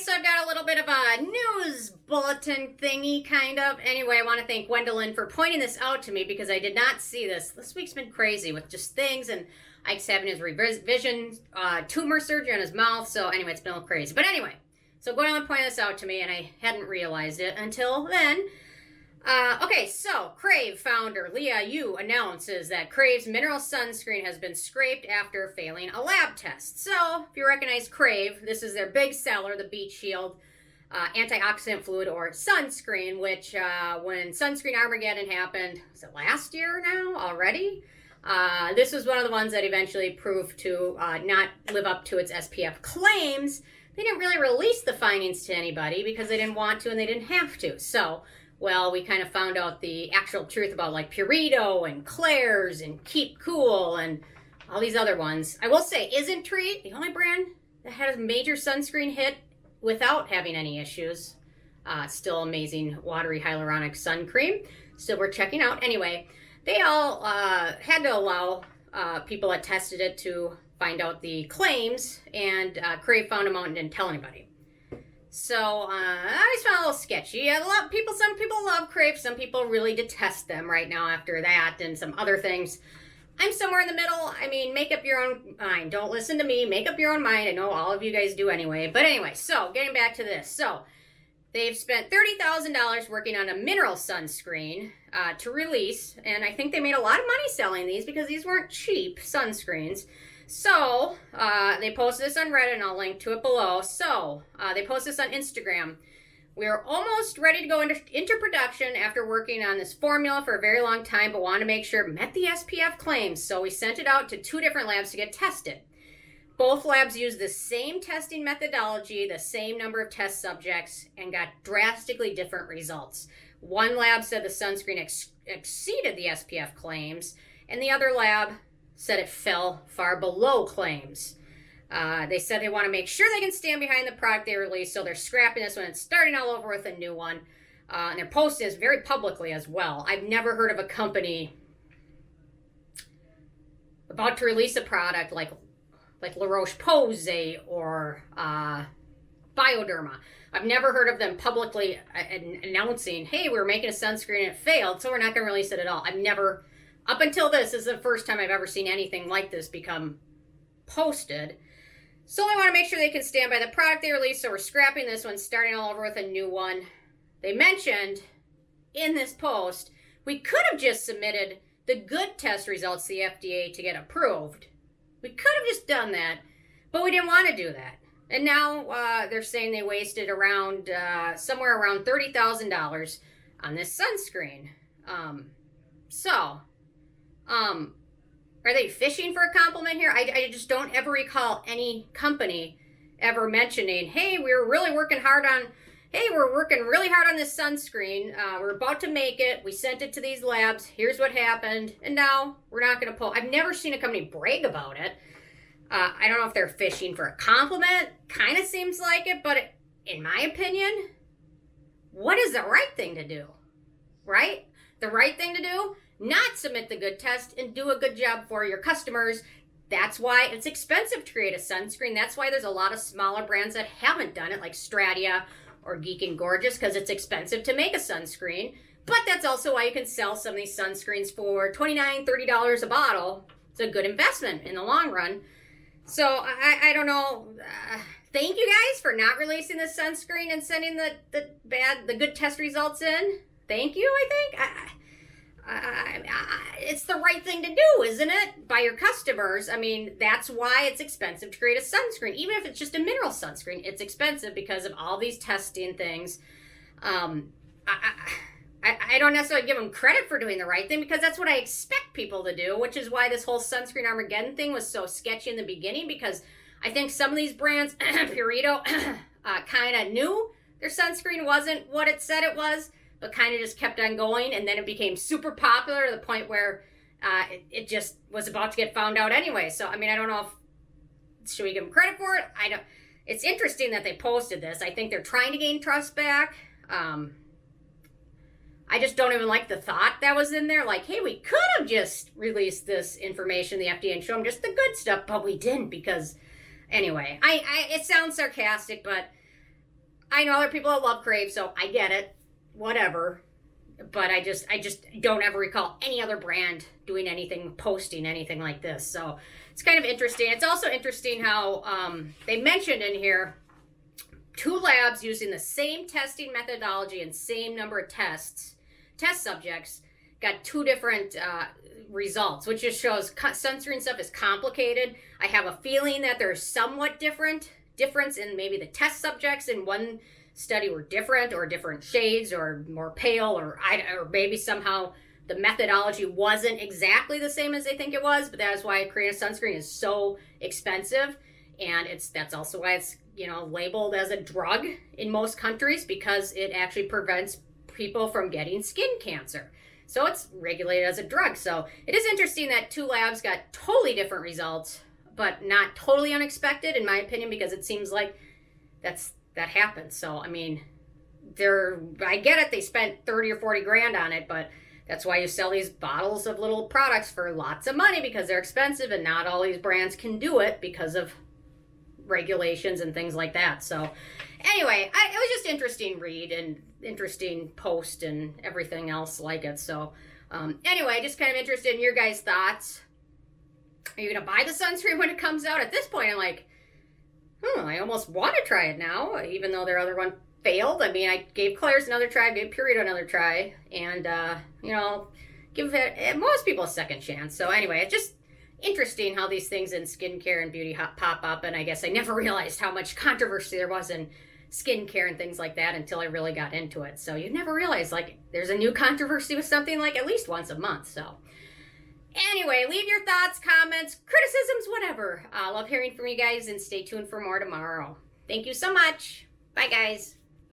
So I've got a little bit of a news bulletin thingy, kind of. Anyway, I want to thank Gwendolyn for pointing this out to me because I did not see this. This week's been crazy with just things, and Ike's having his revision tumor surgery on his mouth. So anyway, it's been a little crazy. But anyway, so Gwendolyn pointed this out to me, and I hadn't realized it until then. Okay, so Krave founder Leah Yu announces that Krave's mineral sunscreen has been scraped after failing a lab test. So, if you recognize Krave, this is their big seller, the Beach Shield antioxidant fluid or sunscreen, which when Sunscreen Armageddon happened, was it last year now already? This was one of the ones that eventually proved to not live up to its SPF claims. They didn't really release the findings to anybody because they didn't want to and they didn't have to. So, well, we kind of found out the actual truth about like Purito and Claire's and Keep Cool and all these other ones. I will say, Isn't Treat, the only brand that had a major sunscreen hit without having any issues. Still amazing watery hyaluronic sun cream. Still worth checking out. Anyway, they all had to allow people that tested it to find out the claims, and Krave found them out and didn't tell anybody. So, I just found it a little sketchy. Some people love Krave, some people really detest them right now after that, and some other things. I'm somewhere in the middle. I mean, make up your own mind. Don't listen to me. Make up your own mind. I know all of you guys do anyway. But anyway, so, getting back to this. So, they've spent $30,000 working on a mineral sunscreen to release, and I think they made a lot of money selling these because these weren't cheap sunscreens. So, they posted this on Reddit, and I'll link to it below. So, they posted this on Instagram. We're almost ready to go into production after working on this formula for a very long time, but want to make sure it met the SPF claims. So, we sent it out to 2 different labs to get tested. Both labs used the same testing methodology, the same number of test subjects, and got drastically different results. One lab said the sunscreen exceeded the SPF claims, and the other lab said it fell far below claims. They said they want to make sure they can stand behind the product they released, so they're scrapping this one and starting all over with a new one. And they're posting this very publicly as well. I've never heard of a company about to release a product like La Roche-Posay or Bioderma. I've never heard of them publicly announcing, hey, we're making a sunscreen and it failed, so we're not going to release it at all. Up until this is the first time I've ever seen anything like this become posted. So I want to make sure they can stand by the product they released, so we're scrapping this one, starting all over with a new one. They mentioned in this post, we could have just submitted the good test results to the FDA to get approved. We could have just done that, but we didn't want to do that. And now they're saying they wasted around somewhere around $30,000 on this sunscreen. Are they fishing for a compliment here? I just don't ever recall any company ever mentioning, hey, we're working really hard on this sunscreen. We're about to make it. We sent it to these labs. Here's what happened. And now we're not going to pull. I've never seen a company brag about it. I don't know if they're fishing for a compliment. Kind of seems like it, but in my opinion, what is the right thing to do? Right? The right thing to do? Not submit the good test and do a good job for your customers. That's why it's expensive to create a sunscreen. That's why there's a lot of smaller brands that haven't done it, like Stratia or Geek and Gorgeous, because it's expensive to make a sunscreen. But that's also why you can sell some of these sunscreens for $29, $30 a bottle. It's a good investment in the long run. So I don't know. Thank you guys for not releasing the sunscreen and sending the good test results in. Thank you, I think. It's the right thing to do, isn't it? By your customers. I mean, that's why it's expensive to create a sunscreen. Even if it's just a mineral sunscreen, it's expensive because of all these testing things. I don't necessarily give them credit for doing the right thing because that's what I expect people to do, which is why this whole Sunscreen Armageddon thing was so sketchy in the beginning, because I think some of these brands, Purito, kind of knew their sunscreen wasn't what it said it was, but kind of just kept on going, and then it became super popular to the point where it just was about to get found out anyway. So, I mean, I don't know should we give them credit for it? I don't. It's interesting that they posted this. I think they're trying to gain trust back. I just don't even like the thought that was in there. Like, hey, we could have just released this information to the FDA and show them just the good stuff, but we didn't because, anyway, it sounds sarcastic, but I know other people that love Krave, so I get it. Whatever. But I just don't ever recall any other brand doing anything, posting anything like this. So it's kind of interesting. It's also interesting how they mentioned in here 2 labs using the same testing methodology and same number of test subjects got 2 different results, which just shows sunscreen stuff is complicated. I have a feeling that there's somewhat difference in maybe the test subjects in one study were different, or different shades, or more pale, or maybe somehow the methodology wasn't exactly the same as they think it was. But that's why creating a sunscreen is so expensive, and that's also why it's labeled as a drug in most countries, because it actually prevents people from getting skin cancer. So it's regulated as a drug. So it is interesting that 2 labs got totally different results, but not totally unexpected, in my opinion, because it seems like that happens. So, I mean, I get it, they spent 30 or 40 grand on it, but that's why you sell these bottles of little products for lots of money, because they're expensive, and not all these brands can do it because of regulations and things like that. So anyway, it was just interesting read and interesting post and everything else like it. So anyway, just kind of interested in your guys' thoughts. Are you going to buy the sunscreen when it comes out? At this point, I'm like, I almost want to try it now, even though their other one failed. I mean, I gave Claire's another try, gave Purito another try, and, give most people a second chance. So anyway, it's just interesting how these things in skincare and beauty pop up, and I guess I never realized how much controversy there was in skincare and things like that until I really got into it. So you never realize, like, there's a new controversy with something like at least once a month. So anyway, leave your thoughts, comments, criticisms, whatever. I love hearing from you guys, and stay tuned for more tomorrow. Thank you so much. Bye, guys.